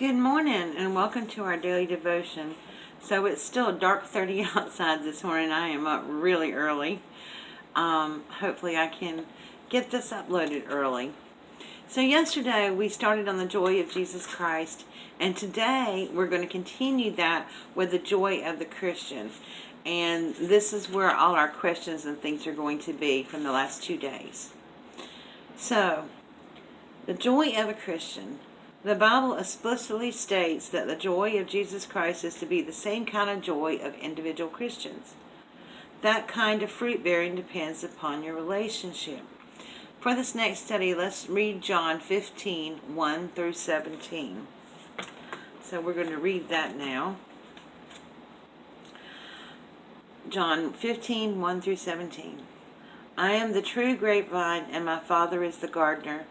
Good morning and welcome to our daily devotion. So it's still dark 30 outside this morning. I am up really early. Hopefully I can get this uploaded early. So yesterday we started on the joy of Jesus Christ, and today we're going to continue that with the joy of the Christian. And this is where all our questions and things are going to be from the last 2 days. So, the joy of a Christian. The Bible explicitly states that the joy of Jesus Christ is to be the same kind of joy of individual Christians. That kind of fruit bearing depends upon your relationship. For this next study, let's read John 15, 1 through 17. So we're going to read that now. John 15, 1 through 17. I am the true grapevine, and my Father is the gardener.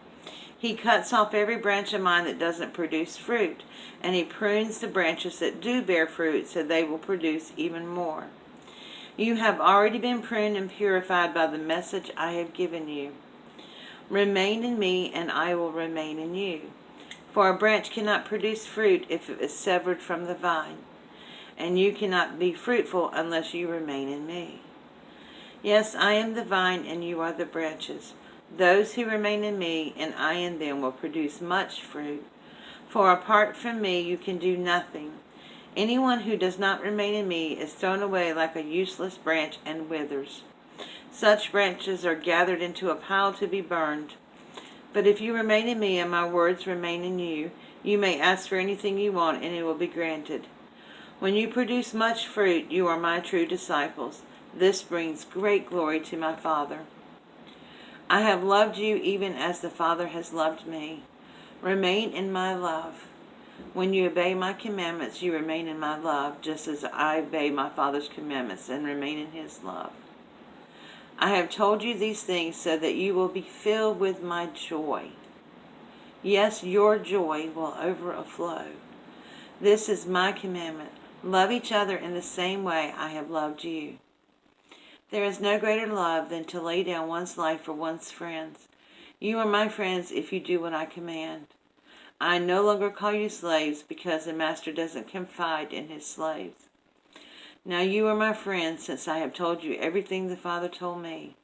He cuts off every branch of mine that doesn't produce fruit, and he prunes the branches that do bear fruit so they will produce even more. You have already been pruned and purified by the message I have given you. Remain in me, and I will remain in you. For a branch cannot produce fruit if it is severed from the vine, and you cannot be fruitful unless you remain in me. Yes, I am the vine, and you are the branches. Those who remain in me, and I in them, will produce much fruit. For apart from me, you can do nothing. Anyone who does not remain in me is thrown away like a useless branch and withers. Such branches are gathered into a pile to be burned. But if you remain in me, and my words remain in you, you may ask for anything you want, and it will be granted. When you produce much fruit, you are my true disciples. This brings great glory to my Father. I have loved you even as the Father has loved me. Remain in my love. When you obey my commandments, you remain in my love, just as I obey my Father's commandments and remain in his love. I have told you these things so that you will be filled with my joy. Yes, your joy will overflow. This is my commandment. Love each other in the same way I have loved you. There is no greater love than to lay down one's life for one's friends. You are my friends if you do what I command. I no longer call you slaves because the master doesn't confide in his slaves. Now you are my friends since I have told you everything the Father told me.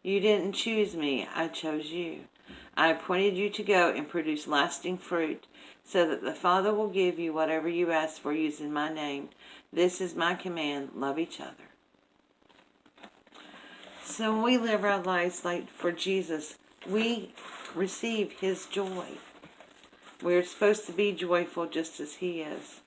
You didn't choose me, I chose you. I appointed you to go and produce lasting fruit, so that the Father will give you whatever you ask for using my name. This is my command, love each other. So when we live our lives like for Jesus, we receive his joy. We're supposed to be joyful just as he is.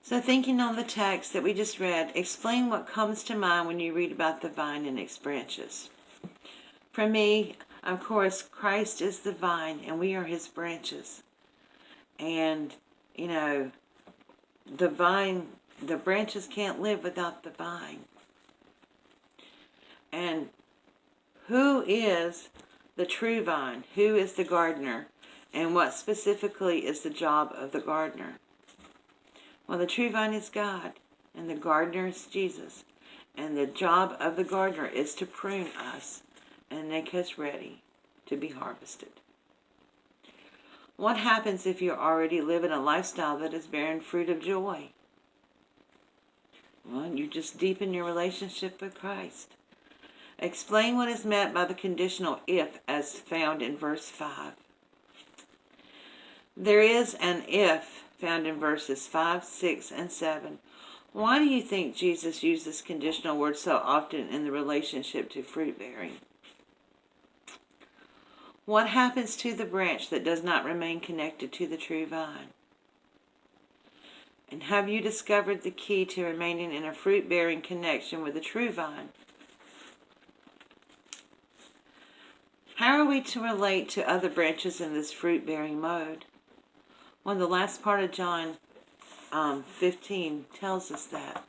So thinking on the text that we just read, explain what comes to mind when you read about the vine and its branches. For me, of course, Christ is the vine and we are his branches. And, the branches can't live without the vine. And who is the true vine? Who is the gardener? And what specifically is the job of the gardener? Well, the true vine is God, and the gardener is Jesus. And the job of the gardener is to prune us and make us ready to be harvested. What happens if you're already living a lifestyle that is bearing fruit of joy? Well, you just deepen your relationship with Christ. Explain what is meant by the conditional if as found in verse 5. There is an if found in verses 5, 6, and 7. Why do you think Jesus uses conditional words so often in the relationship to fruit bearing? What happens to the branch that does not remain connected to the true vine? And have you discovered the key to remaining in a fruit bearing connection with the true vine? How are we to relate to other branches in this fruit-bearing mode? Well, the last part of John 15 tells us that.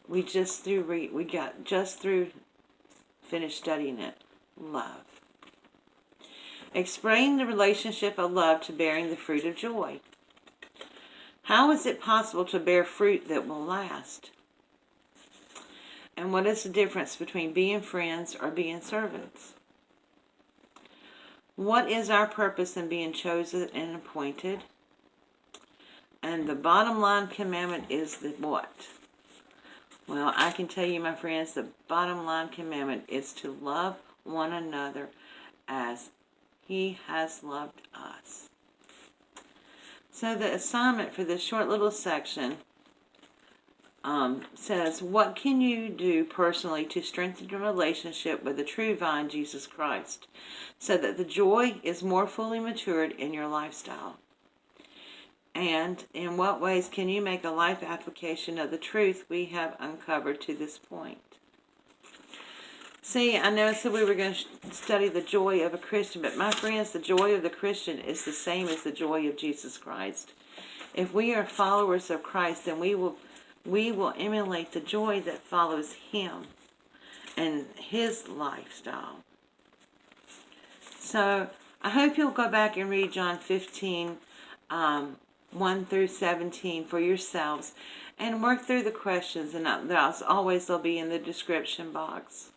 We got just through finished studying it. Love. Explain the relationship of love to bearing the fruit of joy. How is it possible to bear fruit that will last? And what is the difference between being friends or being servants? What is our purpose in being chosen and appointed? And the bottom line commandment is the what? Well, I can tell you, my friends, the bottom line commandment is to love one another as He has loved us. So the assignment for this short little section says, what can you do personally to strengthen your relationship with the true vine, Jesus Christ, so that the joy is more fully matured in your lifestyle? And in what ways can you make a life application of the truth we have uncovered to this point? See, I know I said we were going to study the joy of a Christian, but my friends, the joy of the Christian is the same as the joy of Jesus Christ. If we are followers of Christ, then we will emulate the joy that follows Him and His lifestyle. So I hope you'll go back and read John 15, 1 through 17 for yourselves and work through the questions, and as always they'll be in the description box.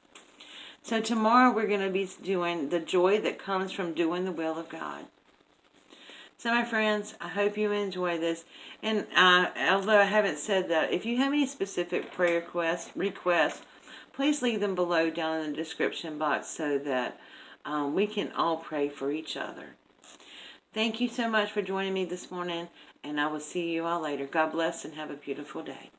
So tomorrow we're going to be doing the joy that comes from doing the will of God. So my friends, I hope you enjoy this. And although I haven't said that, if you have any specific prayer requests, please leave them below down in the description box so that we can all pray for each other. Thank you so much for joining me this morning, and I will see you all later. God bless and have a beautiful day.